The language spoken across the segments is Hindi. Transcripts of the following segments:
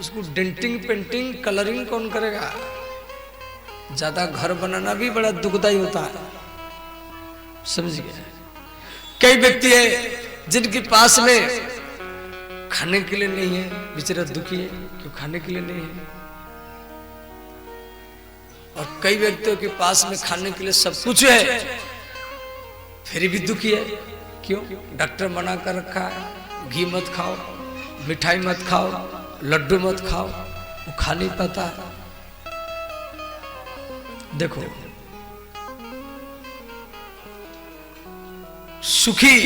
उसको डेंटिंग पेंटिंग कलरिंग कौन करेगा? ज्यादा घर बनाना भी बड़ा दुखदाई होता है, समझ गया? कई व्यक्ति है जिनके पास में खाने के लिए नहीं है, बेचारा दुखी है क्यों खाने के लिए नहीं है। और कई व्यक्तियों के पास में खाने के लिए सब कुछ है फिर भी दुखी है, क्यों? डॉक्टर मना कर रखा है, घी मत खाओ, मिठाई मत खाओ, लड्डू मत खाओ, वो खा नहीं पाता है। देखो सुखी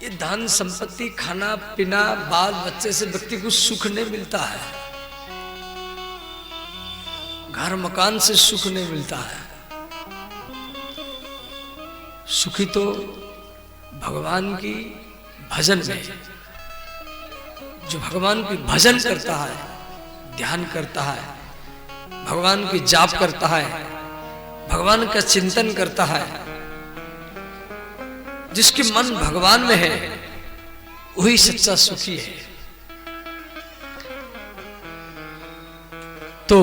ये धन संपत्ति खाना पीना बाल बच्चे से व्यक्ति को सुख नहीं मिलता है, घर मकान से सुख नहीं मिलता है। सुखी तो भगवान की भजन में, जो भगवान की भजन करता है, ध्यान करता है, भगवान की जाप करता है, भगवान का चिंतन करता है, जिसके मन भगवान में है वही सच्चा सुखी है। तो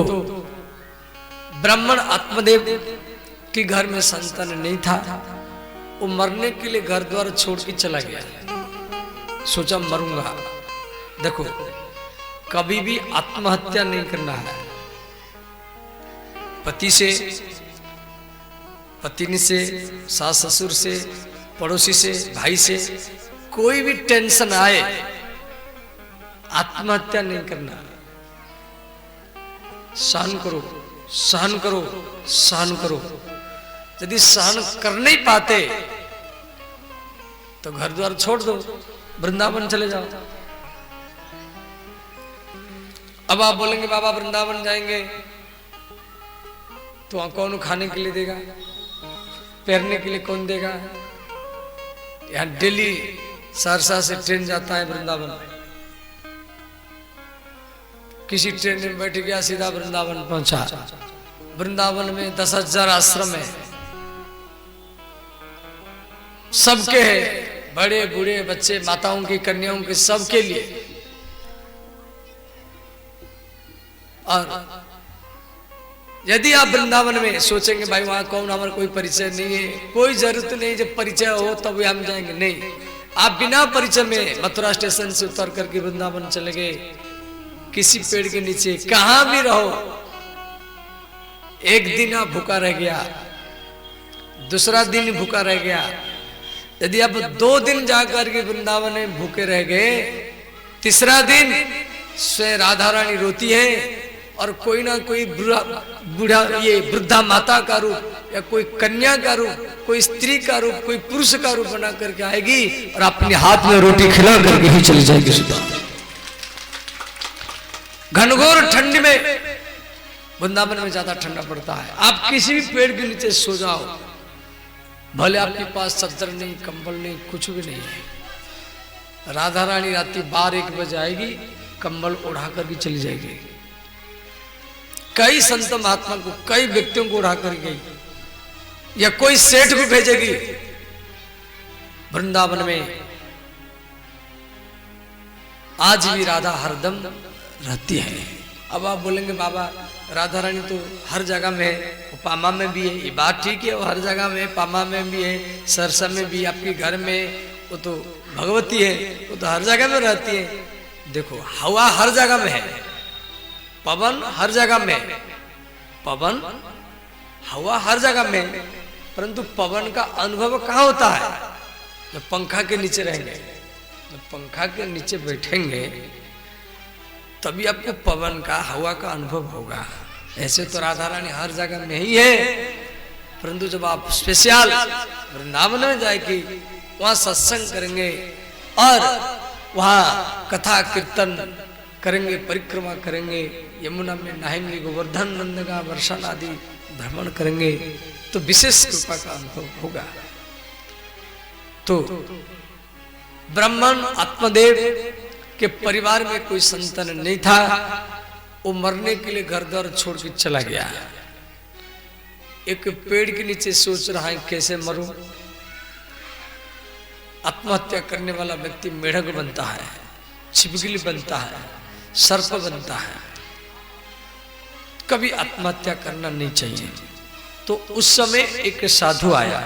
ब्राह्मण आत्मदेव के घर में संतान नहीं था, वो मरने के लिए घर द्वार छोड़ के चला गया, सोचा मरूंगा। देखो कभी भी आत्महत्या नहीं करना है। पति से, पत्नी से, सास ससुर से, पड़ोसी से, भाई से कोई भी टेंशन आए आत्महत्या नहीं करना। सहन करो, सहन करो, सहन करो। यदि सहन कर नहीं पाते तो घर द्वार छोड़ दो, वृंदावन चले जाओ। अब आप बोलेंगे बाबा वृंदावन जाएंगे तो वहां कौन खाने के लिए देगा, पहनने के लिए कौन देगा? यहाँ दिल्ली सहरसा से ट्रेन जाता है वृंदावन, किसी ट्रेन में बैठ गया सीधा वृंदावन पहुंचा। वृंदावन में 10,000 आश्रम है, सबके है, बड़े बूढ़े बच्चे, माताओं की, कन्याओं के, सबके लिए। और यदि आप वृंदावन में सोचेंगे भाई वहां कौन, हमारा कोई परिचय नहीं है, कोई जरूरत नहीं, जब परिचय हो तब हम जाएंगे, नहीं। आप बिना परिचय में मथुरा स्टेशन से उतर करके वृंदावन चले गए, किसी पेड़ के नीचे कहां भी रहो, एक दिन आप भूखा रह गया, दूसरा दिन भूखा रह गया, यदि आप 2 दिन जाकर के वृंदावन में भूखे रह गए, तीसरा दिन स्वयं राधा रानी रोती है और कोई ना कोई बूढ़ा ये वृद्धा माता का रूप या कोई कन्या का रूप, कोई स्त्री का रूप, कोई पुरुष का रूप बना करके आएगी और अपने हाथ में रोटी खिला करके ही चली जाएगी सुधा। घनघोर ठंड में वृंदावन में ज्यादा ठंडा पड़ता है, आप किसी भी पेड़ के नीचे सो जाओ, भले आपके पास चादर नहीं, कंबल नहीं, कुछ भी नहीं है, राधा रानी रात्रि 12-1 बजे आएगी, कंबल उड़ा करके चली जाएगी। कई संत महात्मा को, कई व्यक्तियों को उड़ा कर गई, या कोई सेठ को भेजेगी वृंदावन में। आज भी राधा हरदम रहती है। अब आप बोलेंगे बाबा राधा रानी तो हर जगह में है, पामा में भी है, ये बात ठीक है, वो हर जगह में, पामा में भी है, सरसा में भी, आपके घर में वो तो भगवती है, वो तो हर जगह में रहती है। देखो हवा हर जगह में है, पवन हर जगह में, पवन हवा हर जगह में, परंतु पवन का अनुभव कहाँ होता है? जब पंखा के नीचे रहेंगे, जब पंखा के नीचे बैठेंगे तभी आपको पवन का, हवा का अनुभव होगा। ऐसे तो राधा रानी हर जगह में ही है, परंतु जब आप स्पेशल वृंदावन में जाएगी, वहां सत्संग करेंगे और वहां कथा कीर्तन करेंगे, परिक्रमा करेंगे, यमुना में नहाएंगे, गोवर्धन नंद का वर्षण आदि भ्रमण करेंगे, तो विशेष कृपा का अनुभव होगा। तो ब्राह्मण आत्मदेव के परिवार में कोई संतान नहीं था, वो मरने के लिए घर द्वार छोड़ के चला गया। एक पेड़ के नीचे सोच रहा है कैसे मरूं। आत्महत्या करने वाला व्यक्ति मेढक बनता है, छिपकली बनता है, सर्प बनता है। कभी आत्महत्या करना नहीं चाहिए। तो उस समय एक साधु आया।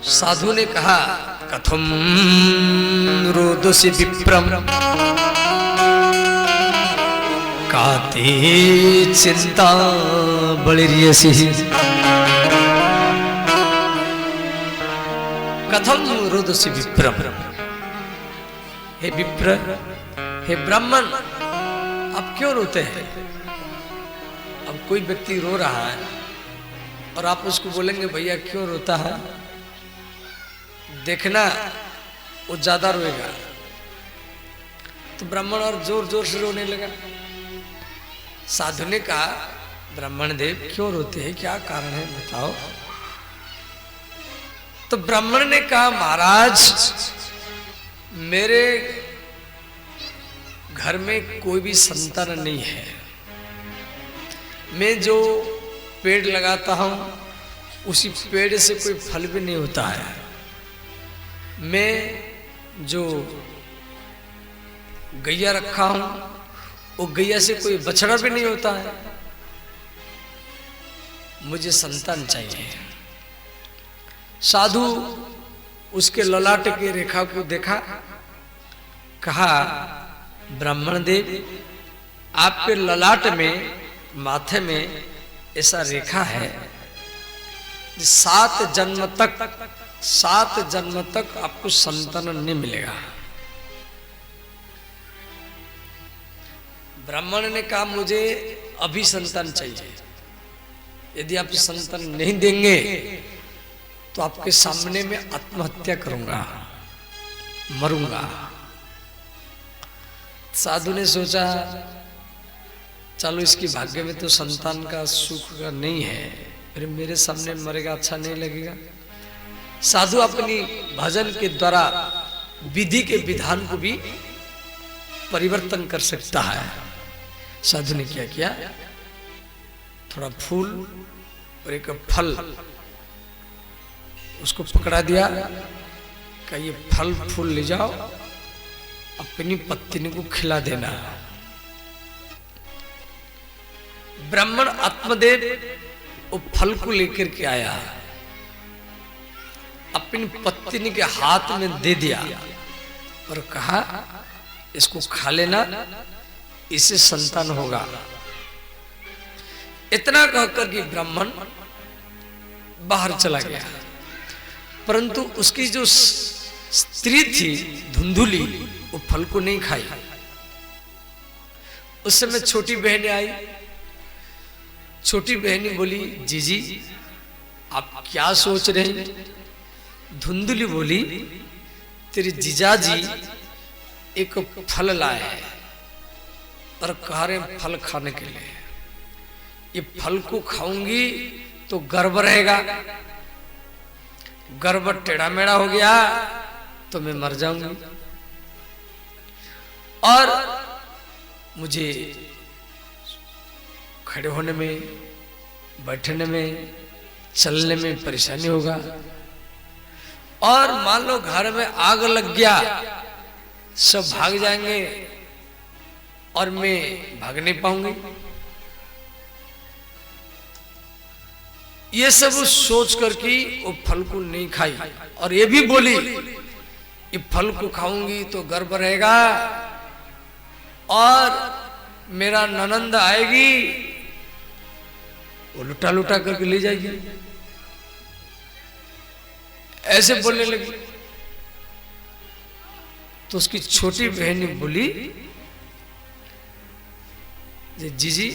साधु ने कहा, कथम रोदसी विप्रम काते चिंता बलिरियसी। कथम रोदसी विप्रम, हे विप्र, हे ब्राह्मण, आप क्यों रोते हैं? अब कोई व्यक्ति रो रहा है और आप उसको बोलेंगे भैया क्यों रोता है, देखना वो ज्यादा रोएगा। तो ब्राह्मण और जोर जोर से रोने लगा। साधु ने कहा, ब्राह्मण देव क्यों रोते हैं, क्या कारण है बताओ। तो ब्राह्मण ने कहा, महाराज मेरे घर में कोई भी संतान नहीं है। मैं जो पेड़ लगाता हूं उसी पेड़ से कोई फल भी नहीं होता है। मैं जो गैया रखा हूं वो गैया से कोई बछड़ा भी नहीं होता है। मुझे संतान चाहिए। साधु उसके ललाट की रेखा को देखा, कहा, ब्राह्मण देव आपके ललाट में, माथे में ऐसा रेखा है 7 जन्म तक आपको संतान नहीं मिलेगा। ब्राह्मण ने कहा, मुझे अभी संतान चाहिए। यदि आप संतान नहीं देंगे तो आपके सामने में आत्महत्या करूंगा, मरूंगा। साधु ने सोचा, चलो इसकी भाग्य में तो संतान का सुख का नहीं है, फिर मेरे सामने मरेगा, अच्छा नहीं लगेगा। साधु अपनी भजन के द्वारा विधि के विधान को भी परिवर्तन कर सकता है। साधु ने क्या किया, थोड़ा फूल और एक फल उसको पकड़ा दिया, कि ये फल फूल ले जाओ, अपनी पत्नी को खिला देना। ब्राह्मण आत्मदेव वो फल को लेकर के आया, अपनी पत्नी के हाथ में दे दिया और कहा, इसको खा लेना, इससे संतान होगा। इतना कहकर कि ब्राह्मण बाहर चला गया। परंतु उसकी जो स्त्री थी धुंधुली, वो फल को नहीं खाई। उस समय छोटी बहनें आई। छोटी बहनी बोली, जीजी आप क्या सोच रहे हैं? धुंधुली बोली, तेरे जीजाजी एक फल लाए हैं और कह रहे हैं फल खाने के लिए। ये फल को खाऊंगी तो गर्भ रहेगा, गर्भ टेढ़ा मेढ़ा हो गया तो मैं मर जाऊंगी, और मुझे खड़े होने में, बैठने में, चलने में परेशानी होगा, और मान लो घर में आग लग गया, सब भाग जाएंगे और मैं भाग नहीं पाऊंगी। ये सब सोच कर कि वो फल को नहीं खाई, और ये भी बोली ये फल को खाऊंगी तो गर्भ रहेगा और मेरा ननंद आएगी, वो लुटा लुटा करके ले जाएगी। ऐसे बोलने लगी। तो उसकी छोटी बहन बोली, जीजी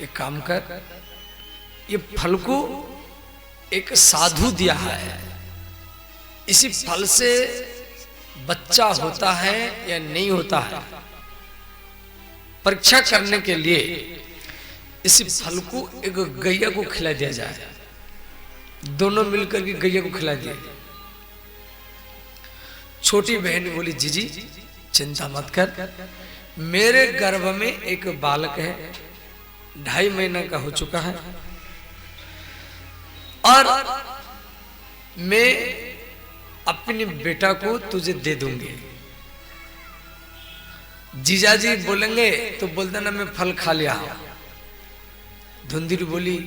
एक काम कर, ये फल को एक साधु दिया है, इसी फल से बच्चा होता है या नहीं होता है परीक्षा करने के लिए इसी फल को एक गैया को खिला दिया जाए। दोनों मिलकर के गैया को खिला दिया। छोटी बहन बोली, जीजी चिंता मत कर, मेरे गर्भ में एक बालक है, 2.5 महीना का हो चुका है, और मैं अपने बेटा को तुझे दे दूंगी। जीजाजी बोलेंगे तो बोलते ना मैं फल खा लिया। धुंधली बोली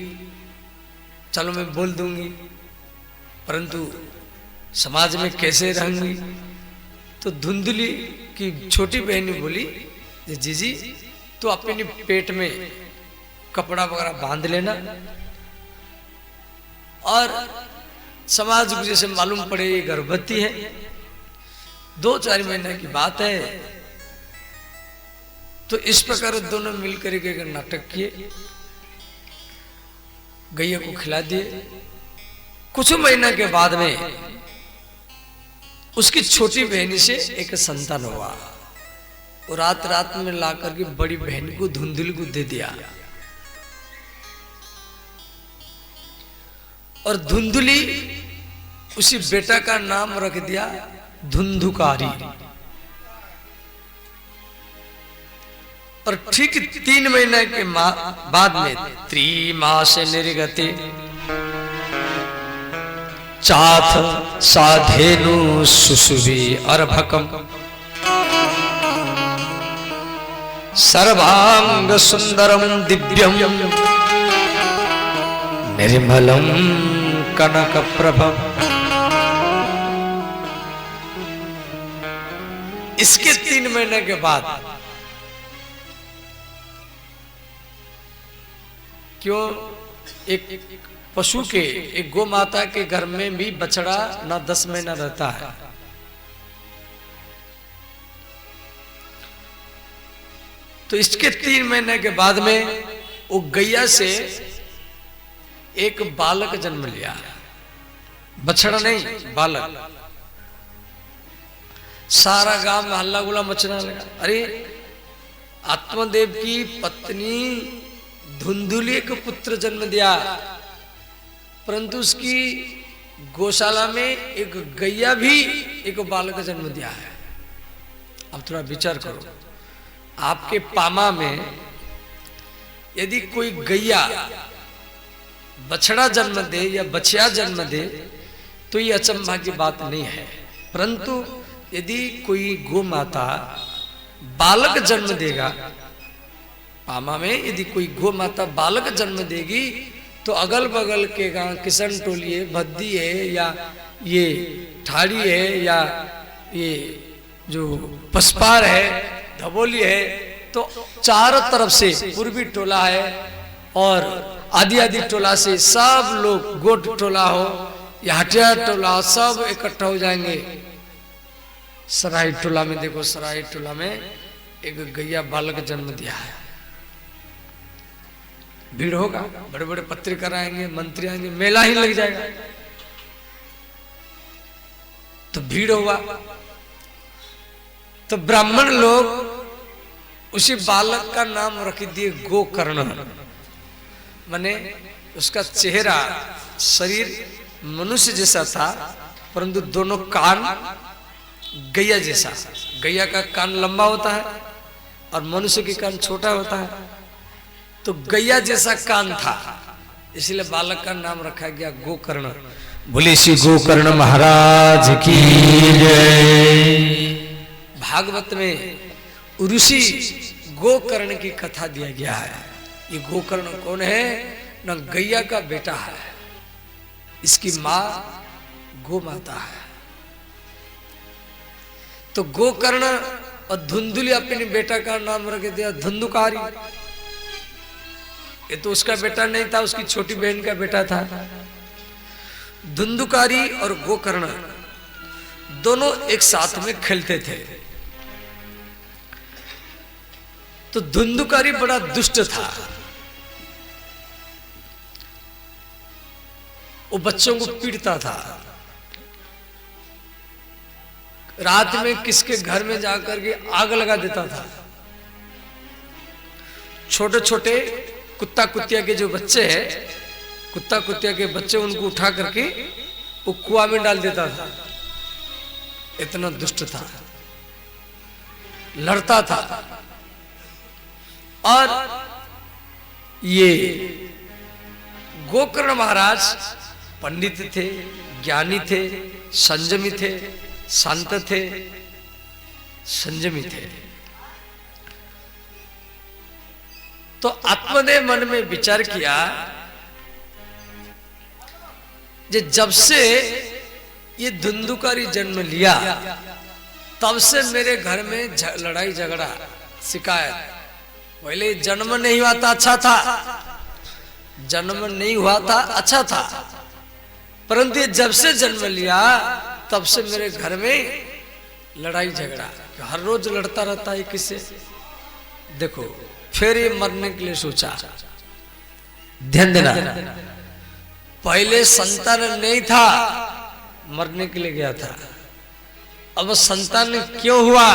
चलो मैं बोल दूंगी, परंतु समाज में कैसे रहूंगी। तो धुंधली की छोटी बहन बोली जीजी तो अपने पेट में कपड़ा वगैरह बांध लेना, और समाज को जैसे मालूम पड़े ये गर्भवती है, 2-4 महीने की बात है। तो इस प्रकार दोनों मिलकर के नाटक किए, गैया को खिला दिए। कुछ महीना के बाद में उसकी छोटी बहनी से एक संतान हुआ, और रात रात में ला करके बड़ी बहन को धुंधली को दे दिया, और धुंधली उसी बेटा का नाम रख दिया धुंधुकारी। और ठीक 3 महीने के बाद में त्रिमास निर्गते चाथ साधेनु सुसुभि अर्भकम सर्वांग सुंदरम दिव्यम निर्मलम कनक प्रभम। इसके 3 महीने के बाद क्यों एक पशु के, एक गौ माता के घर में भी बछड़ा ना 10 महीना रहता है। तो इसके 3 महीने के बाद में वो गैया से एक बालक जन्म लिया, बछड़ा नहीं बालक। सारा गांव में हल्ला गुल्ला मचने लगा, अरे आत्मदेव की पत्नी धुंधली को पुत्र जन्म दिया, परंतु उसकी गौशाला में एक गैया भी एक बालक जन्म दिया है। अब थोड़ा विचार करो, आपके पामा में यदि कोई गैया बछड़ा जन्म दे या बछिया जन्म दे तो ये अचंभा की बात नहीं है, परंतु यदि कोई गौ माता बालक जन्म देगा, पामा में यदि कोई गौ माता बालक जन्म देगी तो अगल बगल के गांव किशन टोली है, भद्दी है, या ये ठाड़ी है, या ये जो पसपार है, धबोली है, तो चारों तरफ से पूर्वी टोला है और आदि आदि टोला से सब लोग, गोट टोला हो या हटिया टोला हो, सब इकट्ठा हो जाएंगे। सराय टोला में देखो, सराय टोला में एक गैया बालक जन्म दिया है, भीड़ होगा, बड़े बड़े पत्रिकार आएंगे, मंत्री आएंगे, मेला ही लग जाएगा। तो भीड़ हुआ, तो ब्राह्मण लोग उसी बालक का नाम रख दिए गोकर्ण। माने उसका चेहरा, शरीर मनुष्य जैसा था, परंतु दोनों कान गैया जैसा। गैया का कान लंबा होता है और मनुष्य की कान छोटा होता है, तो गैया जैसा कान था, इसलिए बालक का नाम रखा गया गोकर्ण। बोले श्री गोकर्ण महाराज की जय। भागवत में ऋषि गोकर्ण की कथा दिया गया है। ये गोकर्ण कौन है? न गैया का बेटा है, इसकी माँ गो माता है। तो गोकर्ण और धुंधली अपने बेटा का नाम रख दिया धुंधुकारी। ये तो उसका बेटा नहीं था, उसकी छोटी बहन का बेटा था। धुंधुकारी और गोकर्ण दोनों एक साथ में खेलते थे। तो धुंधुकारी बड़ा दुष्ट था, वो बच्चों को पीटता था। रात में किसके घर में जाकर के आग लगा देता था। छोटे छोटे कुत्ता कुतिया के जो बच्चे हैं, कुत्ता कुतिया के बच्चे, उनको उठा करके वो कुआं में डाल देता था। इतना दुष्ट था, लड़ता था। और ये गोकर्ण महाराज पंडित थे, ज्ञानी थे, संयमी थे, शांत थे, संयमी थे। तो आत्मदेव मन में विचार किया, जब से ये धुंधुकारी जन्म लिया तब से मेरे घर में लड़ाई झगड़ा शिकायत। पहले जन्म नहीं हुआ था अच्छा था, जन्म नहीं हुआ था अच्छा था, परंतु जब से जन्म लिया तब से मेरे घर में लड़ाई झगड़ा, हर रोज लड़ता रहता है किससे। देखो फिर ये मरने के लिए सोचा। ध्यान देना, पहले संतान नहीं था, मरने के लिए गया था। अब संतान क्यों हुआ,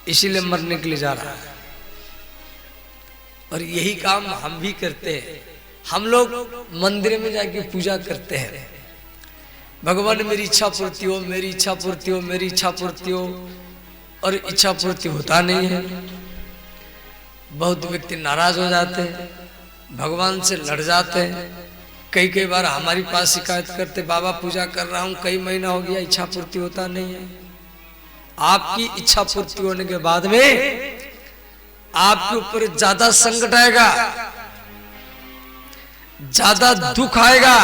इसीलिए मरने के लिए जा रहा है। और यही काम हम भी करते हैं। हम लोग मंदिर में जाके पूजा करते हैं, भगवान मेरी इच्छा पूर्ति हो, मेरी इच्छा पूर्ति हो, मेरी इच्छा पूर्ति हो, और इच्छा पूर्ति होता नहीं है। बहुत व्यक्ति नाराज हो जाते हैं, भगवान से लड़ जाते हैं। कई बार हमारी पास शिकायत करते, बाबा पूजा कर रहा हूं कई महीना हो गया, इच्छा पूर्ति होता नहीं है। आपकी इच्छा पूर्ति होने के बाद में आपके ऊपर ज्यादा संकट आएगा, ज्यादा दुख आएगा।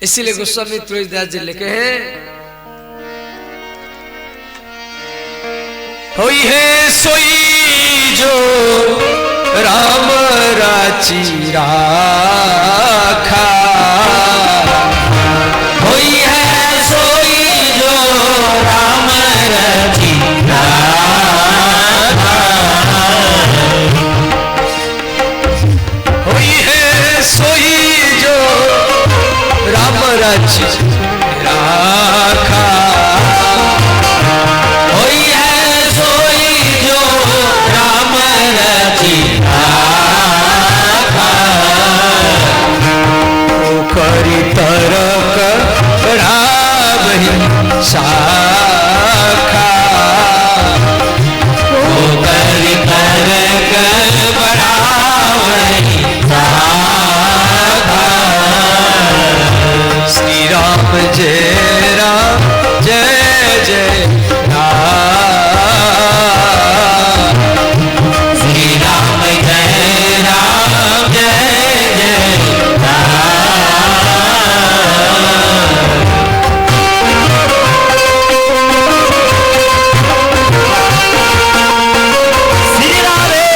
इसीलिए गोस्वामी तुलसीदास जी लिखे हैं, होई है सोई जो राम राची राखा, होई है सोई जो राम राची राखा, होई है सोई जो राम राची राखा, होई है सोई जो राम राची राखा, करी तरक राम शाखा, करी तरक बढ़ावही शाखा, श्री राम जय राम जय जय राम, श्री राम जय राम जय जय राम। श्री राधे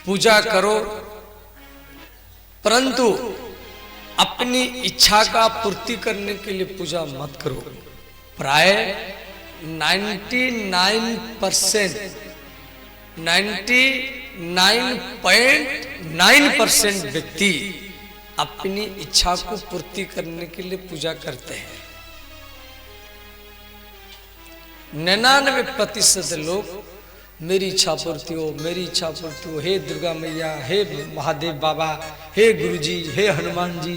पूजा करो, परंतु अपनी इच्छा का पूर्ति करने के लिए पूजा मत करो। प्राय 99.9% व्यक्ति अपनी इच्छा को पूर्ति करने के लिए पूजा करते हैं। 99% लोग मेरी इच्छा पूर्ति हो, मेरी इच्छा पूर्ति हो, हे दुर्गा मैया, हे महादेव बाबा, हे गुरुजी, हे हनुमान जी।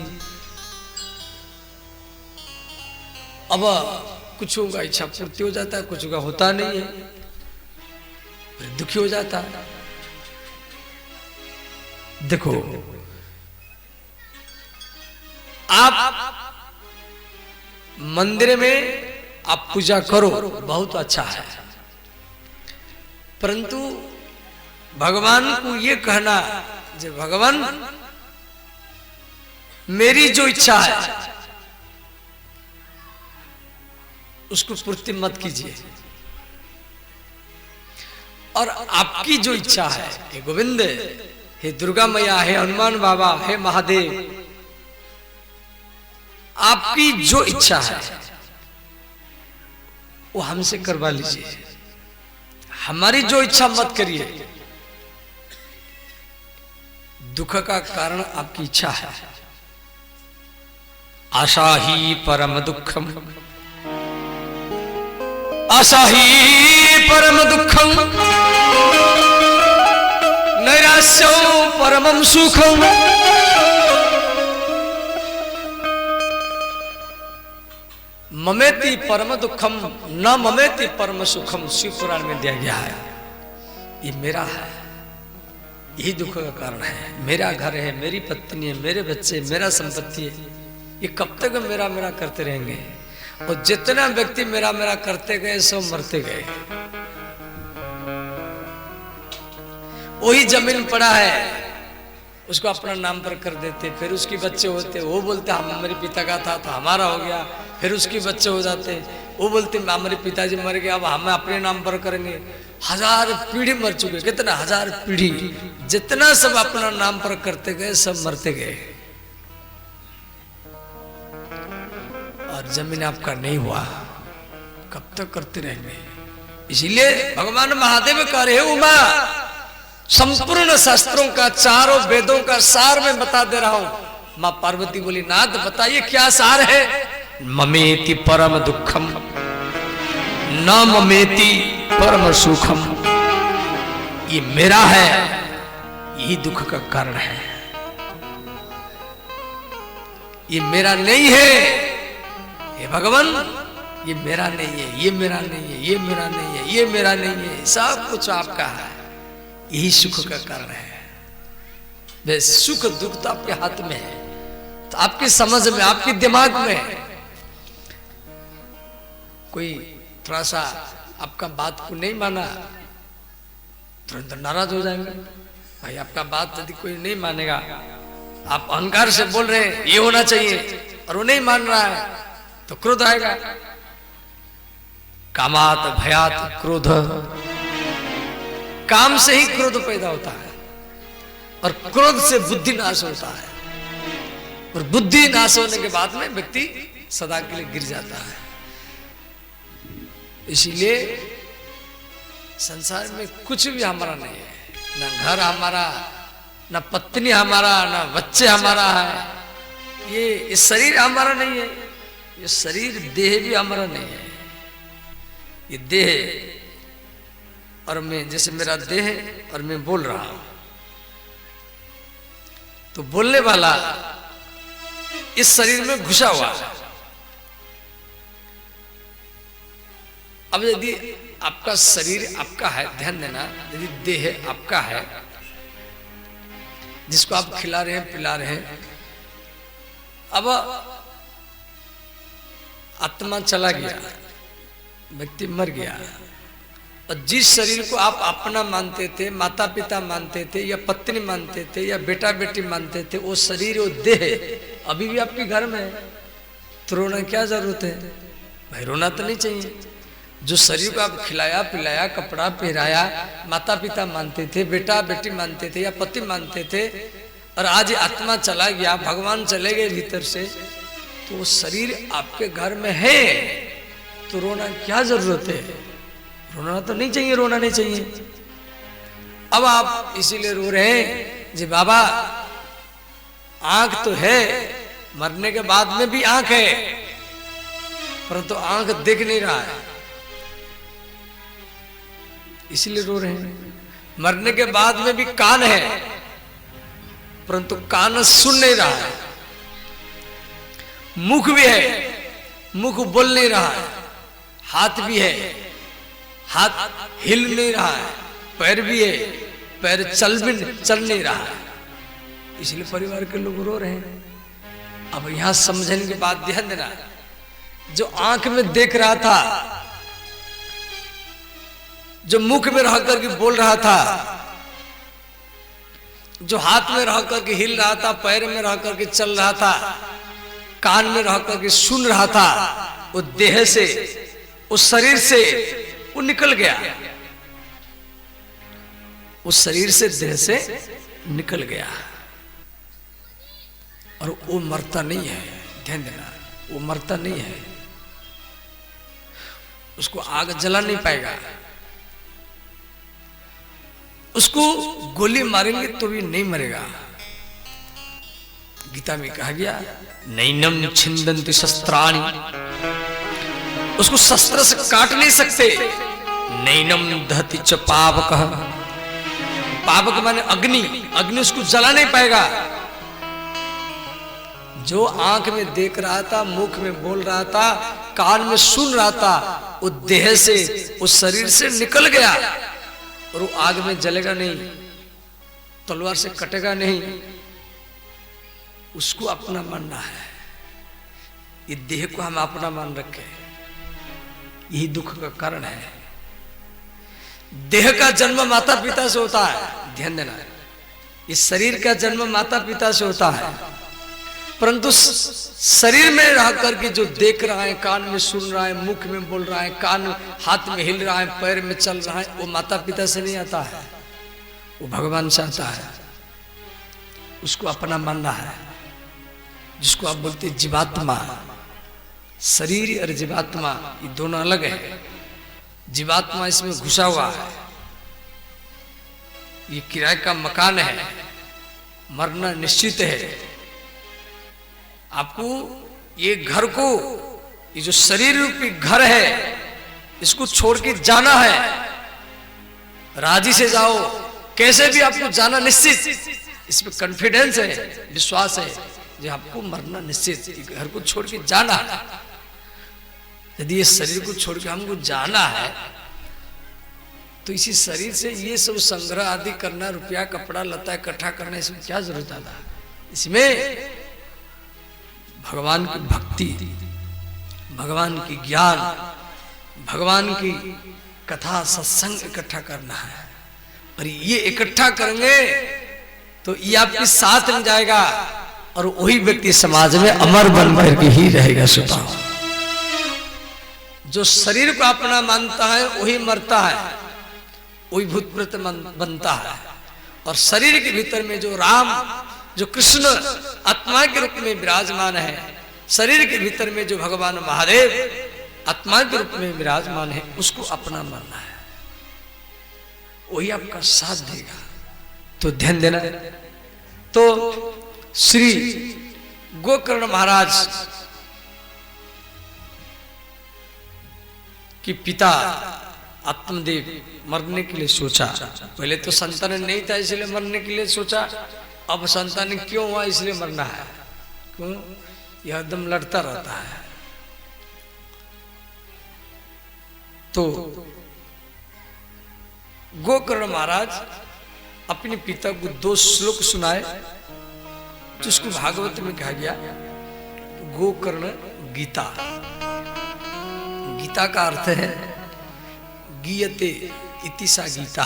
अब कुछ का इच्छा पूर्ति हो जाता है, कुछ का होता नहीं है, फिर दुखी हो जाता है। देखो आप मंदिर में आप पूजा करो, बहुत अच्छा है, परंतु भगवान को ये कहना जो भगवान मेरी जो इच्छा है उसको पूर्ति मत कीजिए, और आपकी जो इच्छा है, हे गोविंद, हे दुर्गा मैया, हे हनुमान बाबा, हे महादेव, आपकी जो इच्छा है वो हमसे करवा लीजिए, हमारी जो इच्छा मत करिए। दुख का कारण आपकी इच्छा है। आशा ही परम दुखम, आशा ही परम दुखम, नैराश्यो परमं सुखम। ममेति परम दुखम न ममेति परम सुखम, शिव पुराण में दिया गया है। ये मेरा है, यही दुख का कारण है। मेरा घर है, मेरी पत्नी है, मेरे बच्चे, मेरा संपत्ति है, ये कब तक मेरा मेरा करते रहेंगे? और जितना व्यक्ति मेरा मेरा करते गए सब मरते गए। वही जमीन पड़ा है उसको अपना नाम पर कर देते, फिर उसके बच्चे होते, वो बोलते हम मेरे पिता का था तो हमारा हो गया, फिर उसके बच्चे हो जाते, वो बोलते हमारे पिताजी मर गए अब हम अपने नाम पर करेंगे। 1000 पीढ़ी मर चुके, कितना 1000 पीढ़ी, जितना सब अपना नाम पर करते गए सब मरते गए, और जमीन आपका नहीं हुआ, कब तक करते रहेंगे? इसीलिए भगवान महादेव कह रहे उमा, संपूर्ण शास्त्रों का, चारों वेदों का सार मैं बता दे रहा हूं। मां पार्वती बोली नाथ बताइए क्या सार है? ममेति परम दुखम न ममेति परम सुखम, ये मेरा है, यही दुख का कारण है। ये मेरा नहीं है, हे भगवान, ये मेरा नहीं है, ये मेरा नहीं है, ये मेरा नहीं है, ये मेरा नहीं है, सब कुछ आपका है, यही सुख का कारण है। वे सुख दुख तो आपके हाथ में है, तो आपकी समझ में, आपके दिमाग में कोई थोड़ा सा आपका बात को नहीं माना तुरंत नाराज हो जाएंगे। भाई आपका बात यदि कोई नहीं मानेगा, आप अहंकार से बोल रहे हैं ये होना चाहिए और वो नहीं मान रहा है तो क्रोध आएगा। कामात भयात क्रोध, काम से ही क्रोध पैदा होता है और क्रोध से बुद्धि नाश होता है, और बुद्धि नाश होने के बाद में व्यक्ति सदा के लिए गिर जाता है। इसीलिए संसार में कुछ भी हमारा नहीं है, ना घर हमारा, ना पत्नी हमारा, ना बच्चे हमारा है, ये शरीर हमारा नहीं है, ये शरीर देह भी हमारा नहीं है। ये देह और मैं, जैसे मेरा देह और मैं बोल रहा हूं, तो बोलने वाला इस शरीर में घुसा हुआ है। अब यदि आपका शरीर आपका है, ध्यान देना, यदि देह आपका है जिसको आप खिला रहे हैं पिला रहे हैं, अब आत्मा चला गया, व्यक्ति मर गया, और जिस शरीर को आप अपना मानते थे, माता पिता मानते थे, या पत्नी मानते थे, या बेटा बेटी मानते थे, वो शरीर वो देह अभी भी आपके घर में है, तो रोना क्या जरूरत है? भाई रोना तो नहीं चाहिए। जो शरीर को आप खिलाया पिलाया, कपड़ा पहनाया, माता पिता मानते थे, बेटा बेटी मानते थे, या पति मानते थे, और आज आत्मा चला गया, भगवान चले गए भीतर से, तो वो शरीर आपके घर में है, तो रोना क्या जरूरत है? रोना तो नहीं चाहिए, रोना नहीं चाहिए। अब आप इसीलिए रो रहे हैं जी बाबा आंख तो है, मरने के बाद में भी आंख है, परंतु आंख देख नहीं रहा है, इसलिए रो रहे हैं। मरने के बाद में भी कान है, परंतु कान सुन नहीं रहा है। मुख भी है, मुख बोल नहीं रहा है। हाथ भी है, हाथ हिल नहीं रहा है। पैर भी है, पैर चल नहीं रहा है, इसलिए परिवार के लोग रो रहे हैं। अब यहां समझने के बाद ध्यान देना, जो आंख में देख रहा था, जो मुख में रह करके बोल रहा था, जो हाथ में रह करके हिल रहा था, पैर में रह करके चल रहा था, कान में रह करके सुन रहा था, वो देह से, उस शरीर से वो निकल गया, उस शरीर से, देह से निकल गया। और वो मरता नहीं है, ध्यान देना, वो मरता नहीं है, उसको आग जला नहीं पाएगा, उसको गोली मारेंगे तो भी नहीं मरेगा। गीता में कहा गया नैनम छिंदन्ति शस्त्राणि, उसको शस्त्र से काट नहीं सकते। नैनम दहति च पावकः, पावक माने अग्नि, अग्नि उसको जला नहीं पाएगा। जो आंख में देख रहा था, मुख में बोल रहा था, कान में सुन रहा था, वो देह से, उस शरीर से निकल गया और वो आग में जलेगा नहीं, तलवार से कटेगा नहीं, उसको अपना मानना है। ये देह को हम अपना मान रखे, यही दुख का कारण है। देह का जन्म माता पिता से होता है, ध्यान देना, इस शरीर का जन्म माता पिता से होता है, परंतु शरीर में रह करके जो देख रहा है, कान में सुन रहा है, मुख में बोल रहा है, कान हाथ में हिल रहा है, पैर में चल रहा है, वो माता पिता से नहीं आता है, वो भगवान से आता है। उसको अपना मानना है, जिसको आप बोलते हैं जीवात्मा। शरीर और जीवात्मा ये दोनों अलग है। जीवात्मा इसमें घुसा हुआ है, ये किराए का मकान है, मरना निश्चित है। आपको ये घर को, ये जो शरीर रूपी घर है, इसको छोड़ के जाना है। राजी से जाओ, कैसे भी आपको जाना निश्चित, इसमें कॉन्फिडेंस है, विश्वास है, जो आपको मरना निश्चित, घर को छोड़ के जाना है। यदि ये शरीर को छोड़ के हमको जाना है, तो इसी शरीर से ये सब संग्रह आदि करना, रुपया कपड़ा लता इकट्ठा करना, इसमें क्या जरूरत आता? इसमें भगवान की भक्ति, भगवान की ज्ञान, भगवान की कथा सत्संग इकट्ठा करना है। और ये इकट्ठा करेंगे तो ये आपके साथ में जाएगा और वही व्यक्ति समाज में अमर बन करके ही रहेगा। सुता जो शरीर को अपना मानता है वही मरता है, वही भूत प्रेत बनता है। और शरीर के भीतर में जो राम, जो कृष्ण आत्मा के रूप में विराजमान है, शरीर के भीतर में जो भगवान महादेव आत्मा के रूप में विराजमान है, उसको अपना मानना है, वही आपका साथ देगा। तो ध्यान देना। तो श्री गोकर्ण महाराज की पिता आत्मदेव मरने के लिए सोचा। पहले तो संतान नहीं था इसलिए मरने के लिए सोचा, अब संतान क्यों हुआ इसलिए मरना है। क्यों? यह एकदम लड़ता रहता है। तो गोकर्ण महाराज अपने पिता को 2 श्लोक सुनाए, जिसको भागवत में कहा गया गोकर्ण गीता। गीता का अर्थ है गीयते इति सा गीता,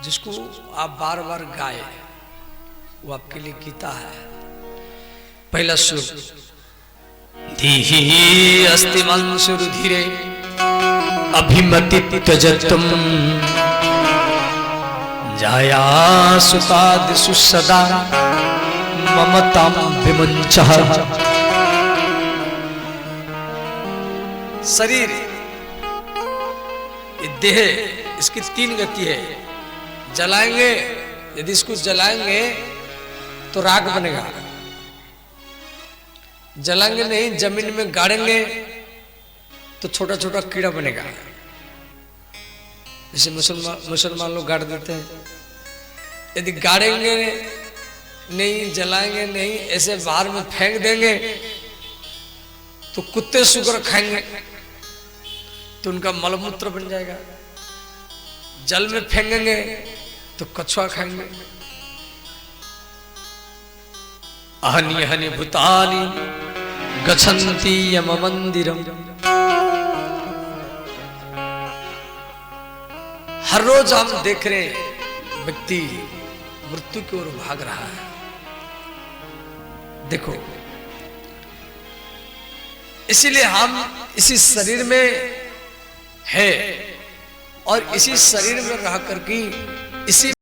जिसको आप बार बार गाए, वो आपके लिए गीता है। पहला श्लोक धीहि अस्ति मंसुरुधिरे अभिमति त्यजतुम जाया सुतादिषु सदा ममतां विमुञ्चः। शरीर, ये देह, इसकी 3 गति है। जलाएंगे, यदि इसको जलाएंगे तो राख बनेगा, जलाएंगे नहीं, जमीन में गाड़ेंगे तो छोटा छोटा कीड़ा बनेगा। जैसे मुसलमान लोग गाड़ देते हैं। यदि गाड़ेंगे नहीं, जलाएंगे नहीं, ऐसे बाहर में फेंक देंगे तो कुत्ते सुगर खाएंगे तो उनका मलमूत्र बन जाएगा। जल में फेंकेंगे तो कछुआ खाएंगे। अहनि अहनि भूतानि गच्छन्ति यम मंदिरम। हर रोज हम देख रहे व्यक्ति मृत्यु की ओर भाग रहा है। देखो, इसीलिए हम इसी शरीर में है और इसी शरीर में रह करके इसी